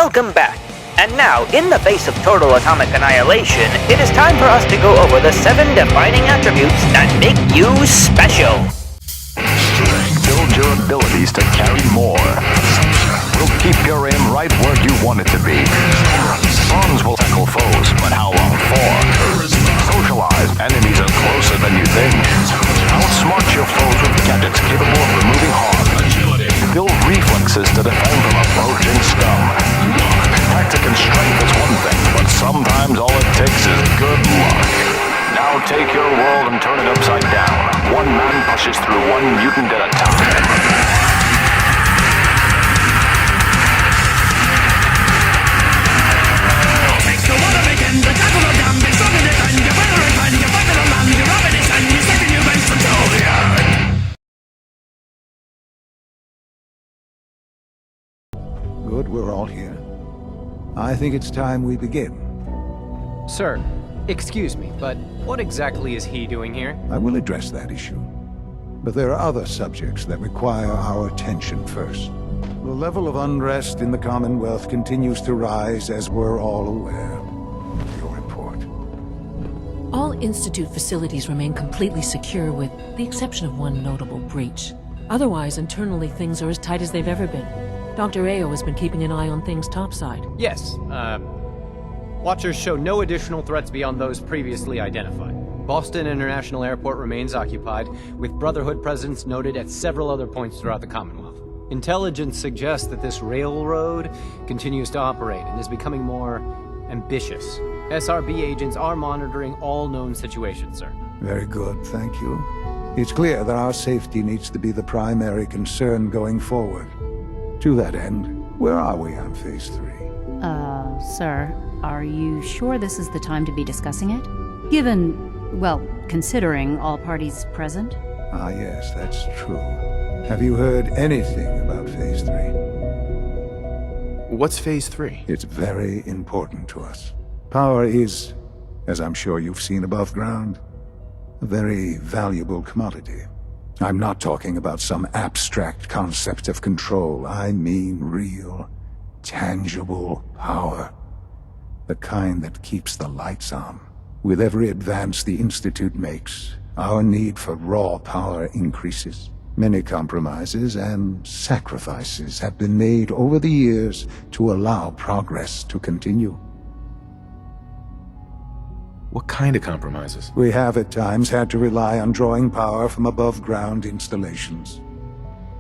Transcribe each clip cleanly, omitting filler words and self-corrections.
Welcome back. And now, in the face of total atomic annihilation, it is time for us to go over the 7 defining attributes that make you special. Build your abilities to carry more. We'll keep your aim right where you want it to be. Bronze will tackle foes, but how long for? Socialize. Enemies are closer than you think. Outsmart your foes with gadgets capable of removing harm. Build reflexes to defend from approaching scum. Tactic and strength is one thing, but sometimes all it takes is good luck. Now take your world and turn it upside down. One man pushes through one mutant at a time. Good, we're all here. I think it's time we begin. Sir, excuse me, but what exactly is he doing here? I will address that issue. But there are other subjects that require our attention first. The level of unrest in the Commonwealth continues to rise, as we're all aware. Your report. All Institute facilities remain completely secure with the exception of one notable breach. Otherwise, internally, things are as tight as they've ever been. Dr. Ayo has been keeping an eye on things topside. Yes, Watchers show no additional threats beyond those previously identified. Boston International Airport remains occupied, with Brotherhood presence noted at several other points throughout the Commonwealth. Intelligence suggests that this railroad continues to operate and is becoming more ambitious. SRB agents are monitoring all known situations, sir. Very good, thank you. It's clear that our safety needs to be the primary concern going forward. To that end, where are we on Phase 3? Sir, are you sure this is the time to be discussing it? Given, well, considering all parties present? Ah, yes, that's true. Have you heard anything about Phase 3? What's Phase 3? It's very important to us. Power is, as I'm sure you've seen above ground, a very valuable commodity. I'm not talking about some abstract concept of control. I mean real, tangible power. The kind that keeps the lights on. With every advance the Institute makes, our need for raw power increases. Many compromises and sacrifices have been made over the years to allow progress to continue. What kind of compromises? We have at times had to rely on drawing power from above-ground installations.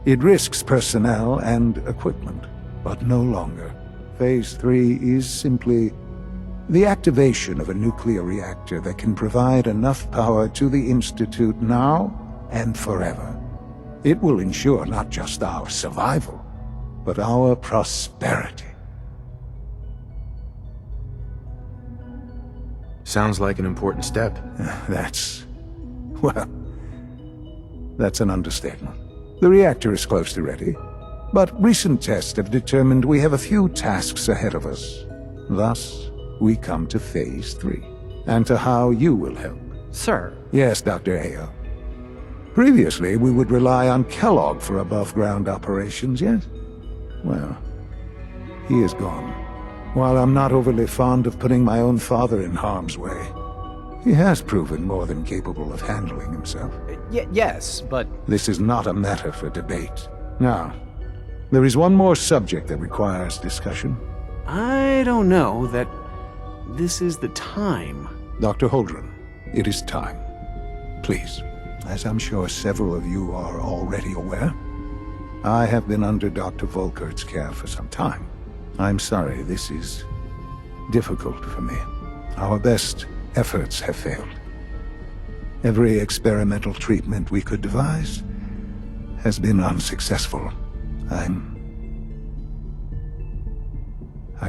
It risks personnel and equipment, but no longer. Phase 3 is simply the activation of a nuclear reactor that can provide enough power to the Institute now and forever. It will ensure not just our survival, but our prosperity. Sounds like an important step. That's an understatement. The reactor is close to ready, but recent tests have determined we have a few tasks ahead of us. Thus, we come to Phase 3, and to how you will help. Sir. Yes, Dr. Ayo. Previously, we would rely on Kellogg for above-ground operations, yes? Well, he is gone. While I'm not overly fond of putting my own father in harm's way, he has proven more than capable of handling himself. Yes, but... This is not a matter for debate. Now, there is one more subject that requires discussion. I don't know that this is the time. Dr. Holdren, it is time. Please, as I'm sure several of you are already aware, I have been under Dr. Volkert's care for some time. I'm sorry, this is difficult for me. Our best efforts have failed. Every experimental treatment we could devise has been unsuccessful. I'm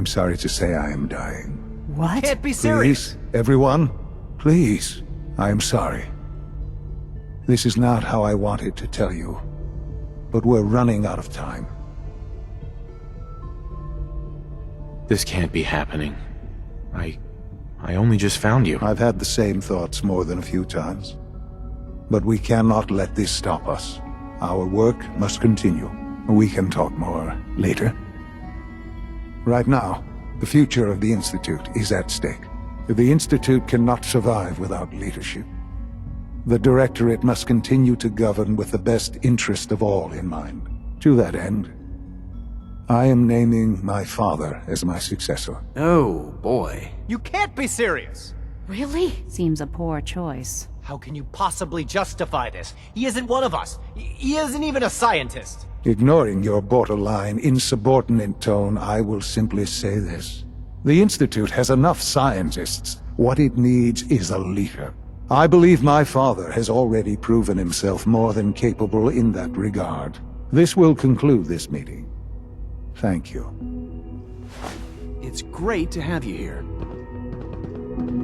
sorry to say I am dying. What? Can't be serious. Please, everyone, please, I am sorry. This is not how I wanted to tell you, but we're running out of time. This can't be happening. I only just found you. I've had the same thoughts more than a few times. But we cannot let this stop us. Our work must continue. We can talk more later. Right now, the future of the Institute is at stake. The Institute cannot survive without leadership. The Directorate must continue to govern with the best interest of all in mind. To that end, I am naming my father as my successor. Oh, boy. You can't be serious! Really? Seems a poor choice. How can you possibly justify this? He isn't one of us. He isn't even a scientist. Ignoring your borderline, insubordinate tone, I will simply say this. The Institute has enough scientists. What it needs is a leader. I believe my father has already proven himself more than capable in that regard. This will conclude this meeting. Thank you. It's great to have you here.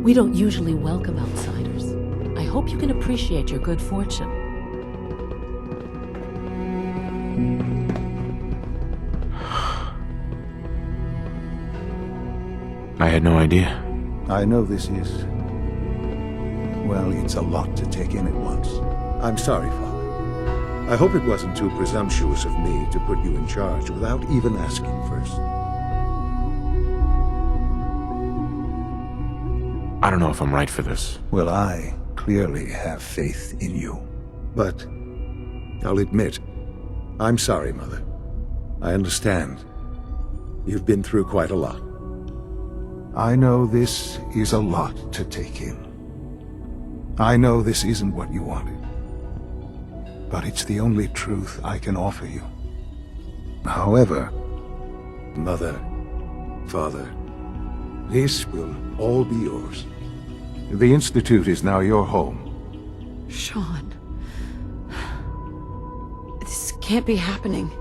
We don't usually welcome outsiders. I hope you can appreciate your good fortune. I had no idea. I know this is... well, it's a lot to take in at once. I'm sorry, Father. I hope it wasn't too presumptuous of me to put you in charge without even asking first. I don't know if I'm right for this. Well, I clearly have faith in you. But I'll admit, I'm sorry, Mother. I understand. You've been through quite a lot. I know this is a lot to take in. I know this isn't what you wanted. But it's the only truth I can offer you. However, Mother, Father, this will all be yours. The Institute is now your home. Sean. This can't be happening.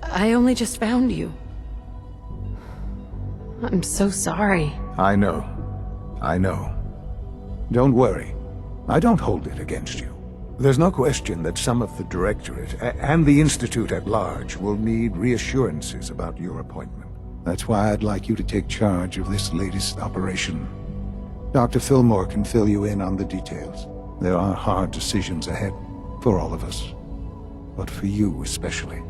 I only just found you. I'm so sorry. I know. I know. Don't worry. I don't hold it against you. There's no question that some of the Directorate and the Institute at large will need reassurances about your appointment. That's why I'd like you to take charge of this latest operation. Dr. Fillmore can fill you in on the details. There are hard decisions ahead for all of us, but for you especially.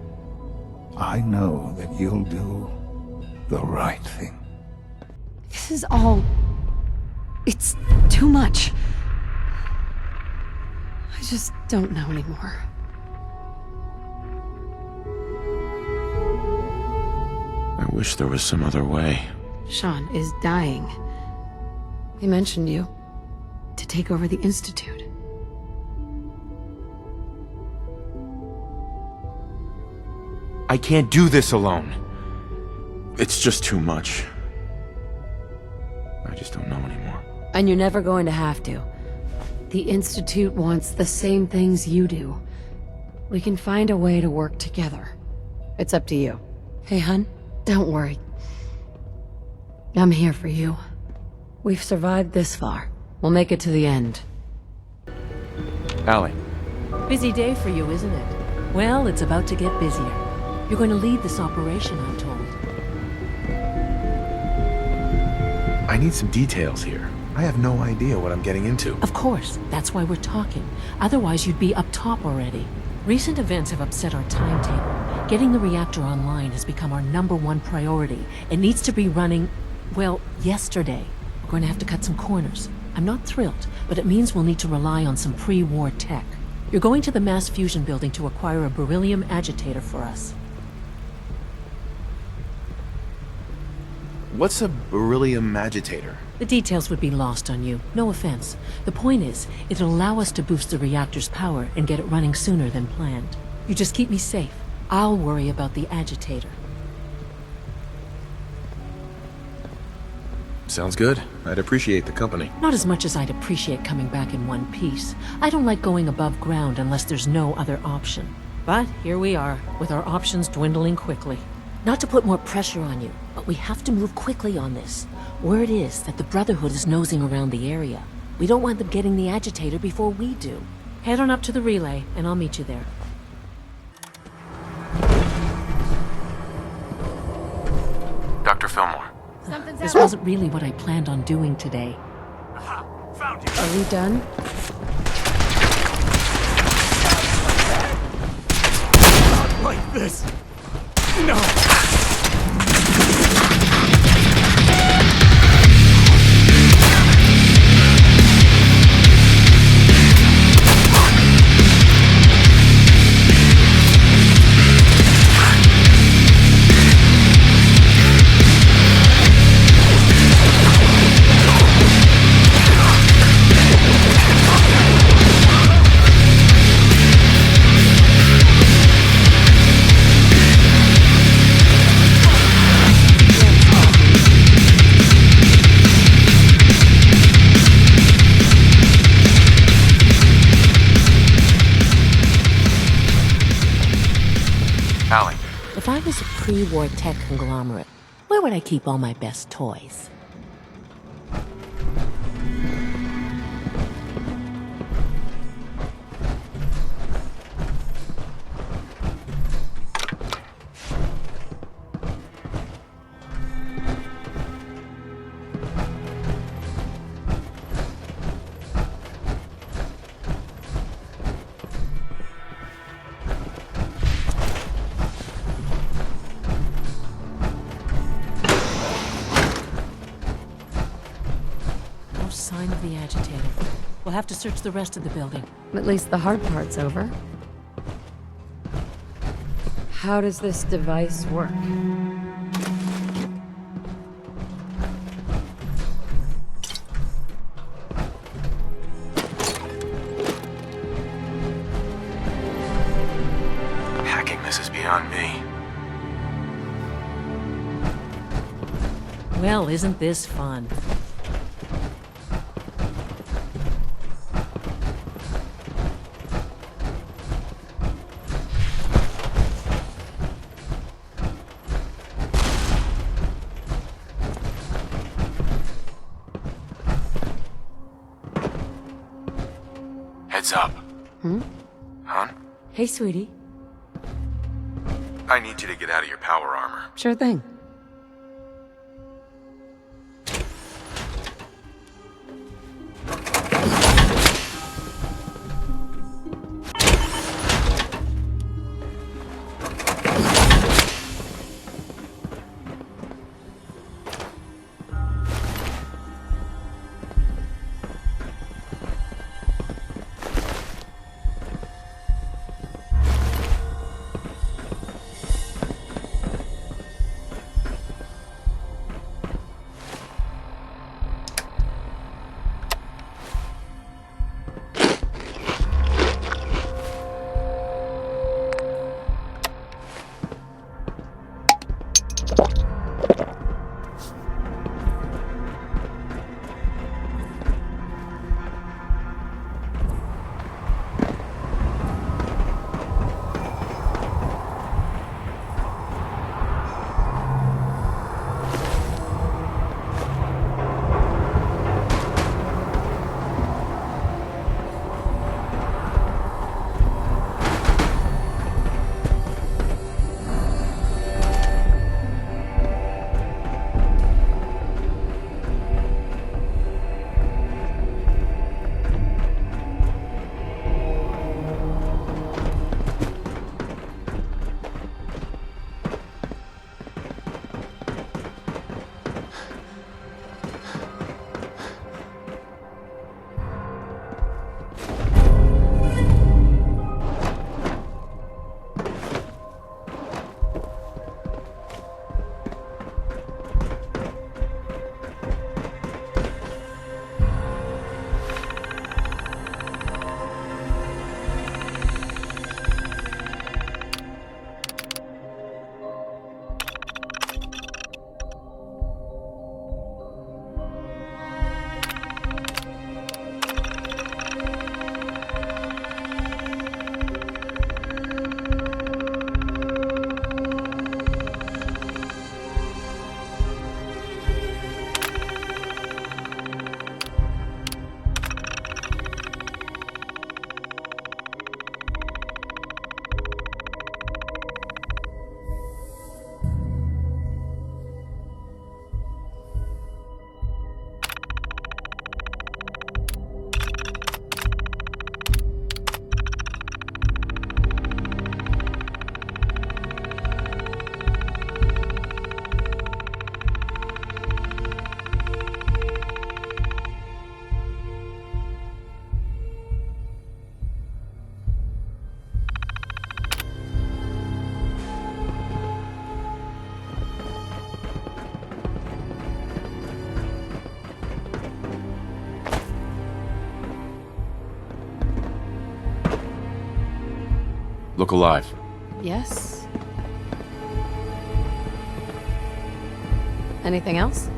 I know that you'll do the right thing. This is all... it's too much. I just don't know anymore. I wish there was some other way. Sean is dying. They mentioned you. To take over the Institute. I can't do this alone. It's just too much. I just don't know anymore. And you're never going to have to. The Institute wants the same things you do. We can find a way to work together. It's up to you. Hey, hun, don't worry. I'm here for you. We've survived this far. We'll make it to the end. Allie. Busy day for you, isn't it? Well, it's about to get busier. You're going to lead this operation, I'm told. I need some details here. I have no idea what I'm getting into. Of course, that's why we're talking. Otherwise, you'd be up top already. Recent events have upset our timetable. Getting the reactor online has become our #1 priority. It needs to be running, well, yesterday. We're going to have to cut some corners. I'm not thrilled, but it means we'll need to rely on some pre-war tech. You're going to the mass fusion building to acquire a beryllium agitator for us. What's a beryllium agitator? The details would be lost on you. No offense. The point is, it'll allow us to boost the reactor's power and get it running sooner than planned. You just keep me safe. I'll worry about the agitator. Sounds good. I'd appreciate the company. Not as much as I'd appreciate coming back in one piece. I don't like going above ground unless there's no other option. But here we are, with our options dwindling quickly. Not to put more pressure on you, but we have to move quickly on this. Word is that the Brotherhood is nosing around the area. We don't want them getting the agitator before we do. Head on up to the relay, and I'll meet you there. Dr. Fillmore. This wasn't really what I planned on doing today. Are we done? Like this! No! pre-war tech conglomerate. Where would I keep all my best toys? No sign of the agitator. We'll have to search the rest of the building. At least the hard part's over. How does this device work? Hacking this is beyond me. Well, isn't this fun? Heads up. Hon? Hey, sweetie. I need you to get out of your power armor. Sure thing. Look alive. Yes. Anything else?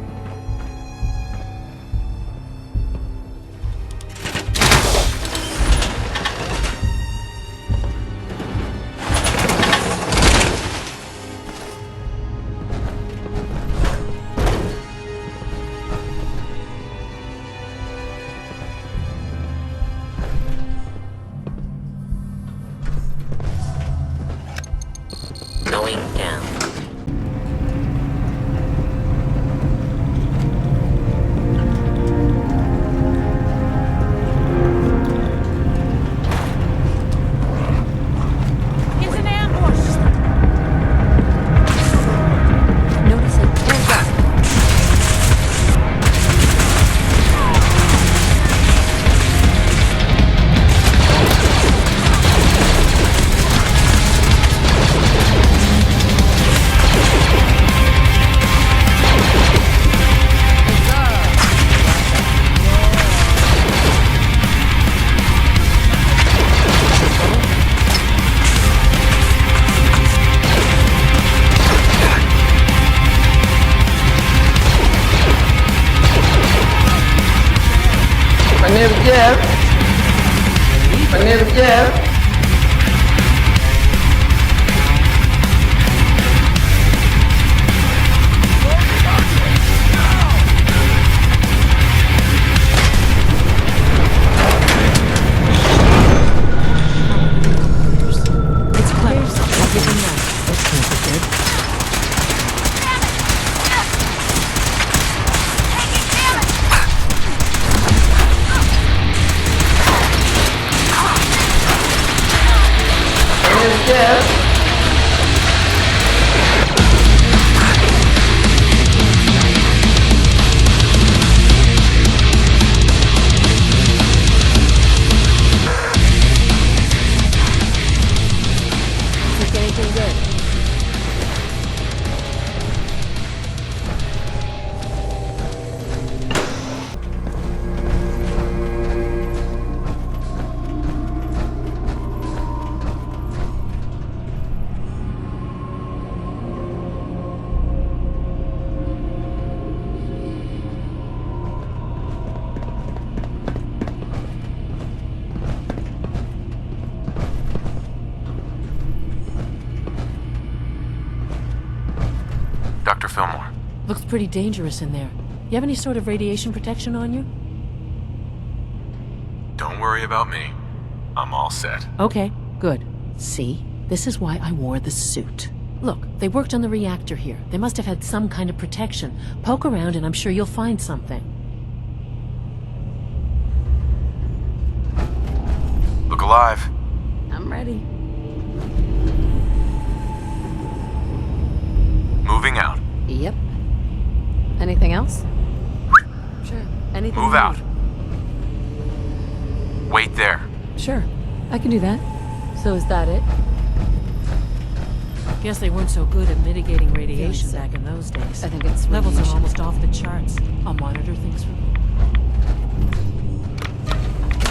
It's close. I'll give him that. That's comforted. Think anything good? Dr. Fillmore. Looks pretty dangerous in there. You have any sort of radiation protection on you? Don't worry about me. I'm all set. Okay, good. See? This is why I wore the suit. Look, they worked on the reactor here. They must have had some kind of protection. Poke around and I'm sure you'll find something. Look alive. I'm ready. Moving out. Yep. Anything else? Sure. Anything Move you out. need. Wait there. Sure. I can do that. So is that it? Guess they weren't so good at mitigating radiation sick. back in those days. I think it's Levels are radiation. almost off the charts. I'll monitor things from here.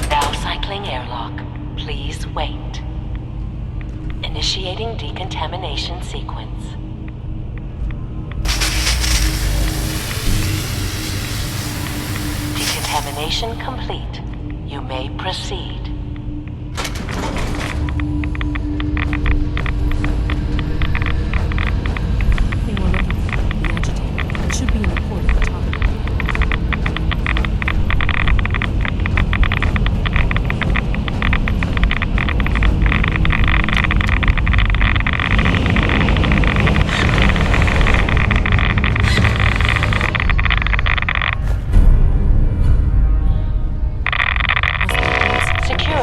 Now cycling airlock. Please wait. Initiating decontamination sequence. Decontamination complete. You may proceed. Thing we're looking for, the agitator. It should be in the port at the top. Secure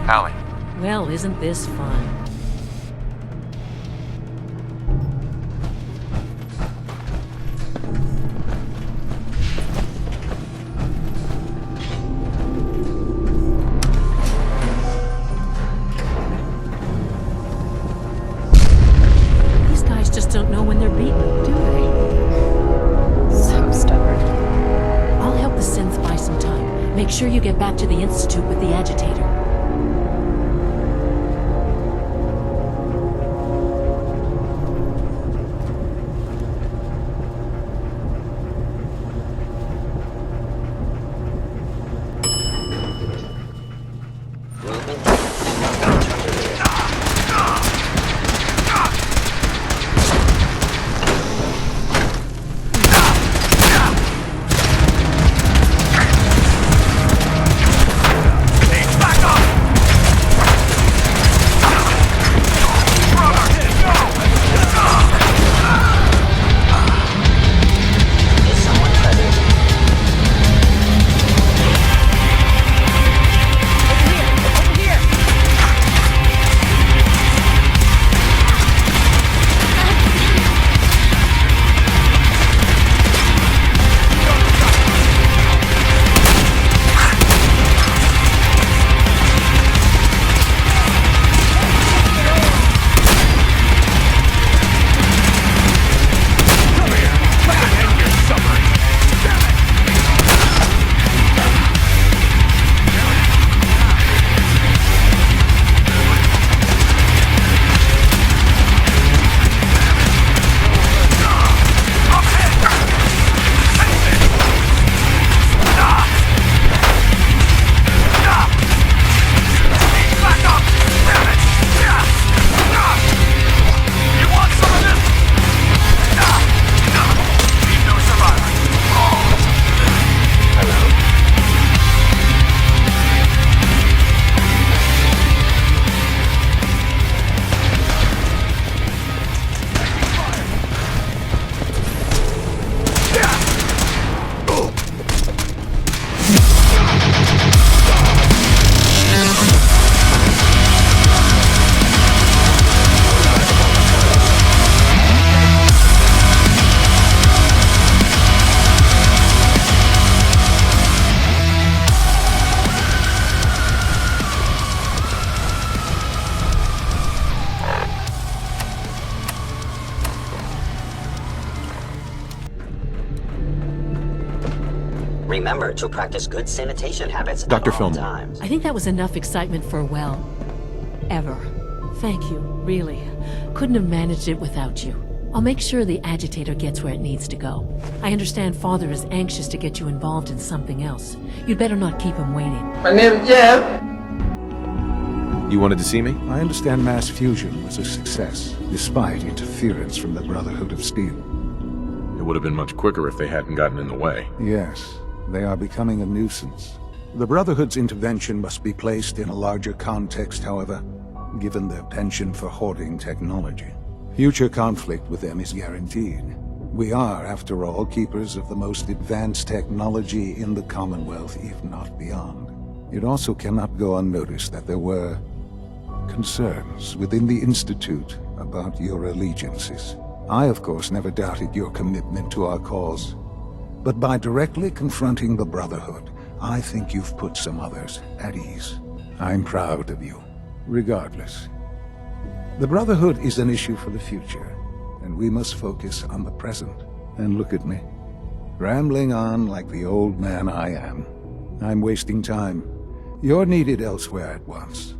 Allie. Well, isn't this fun? These guys just don't know when they're beaten, do they? So stubborn. I'll help the synth buy some time. Make sure you get back to the Institute with the agitator. Remember to practice good sanitation habits Dr. at all Fillmore. times. I think that was enough excitement for, well, ever. Thank you, really. Couldn't have managed it without you. I'll make sure the agitator gets where it needs to go. I understand Father is anxious to get you involved in something else. You'd better not keep him waiting. My name is Jeff. You wanted to see me? I understand mass fusion was a success, despite interference from the Brotherhood of Steel. It would have been much quicker if they hadn't gotten in the way. Yes, they are becoming a nuisance. The Brotherhood's intervention must be placed in a larger context, however, given their penchant for hoarding technology. Future conflict with them is guaranteed. We are, after all, keepers of the most advanced technology in the Commonwealth, if not beyond. It also cannot go unnoticed that there were concerns within the Institute about your allegiances. I, of course, never doubted your commitment to our cause. But by directly confronting the Brotherhood, I think you've put some others at ease. I'm proud of you, regardless. The Brotherhood is an issue for the future, and we must focus on the present. And look at me, rambling on like the old man I am. I'm wasting time. You're needed elsewhere at once.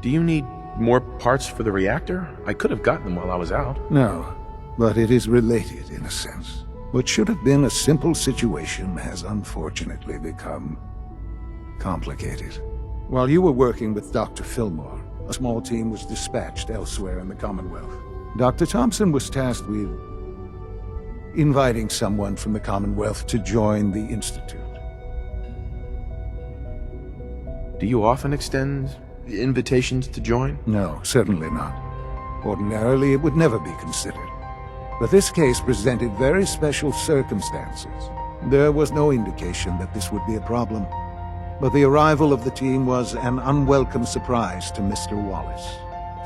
Do you need more parts for the reactor? I could have gotten them while I was out. No, but it is related in a sense. What should have been a simple situation has unfortunately become complicated. While you were working with Dr. Fillmore, a small team was dispatched elsewhere in the Commonwealth. Dr. Thompson was tasked with inviting someone from the Commonwealth to join the Institute. Do you often extend invitations to join? No, certainly not. Ordinarily, it would never be considered. But this case presented very special circumstances. There was no indication that this would be a problem, but the arrival of the team was an unwelcome surprise to Mr. Wallace.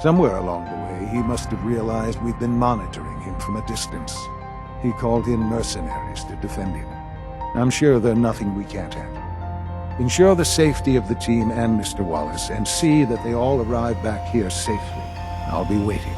Somewhere along the way, he must have realized we'd been monitoring him from a distance. He called in mercenaries to defend him. I'm sure they're nothing we can't handle. Ensure the safety of the team and Mr. Wallace, and see that they all arrive back here safely. I'll be waiting.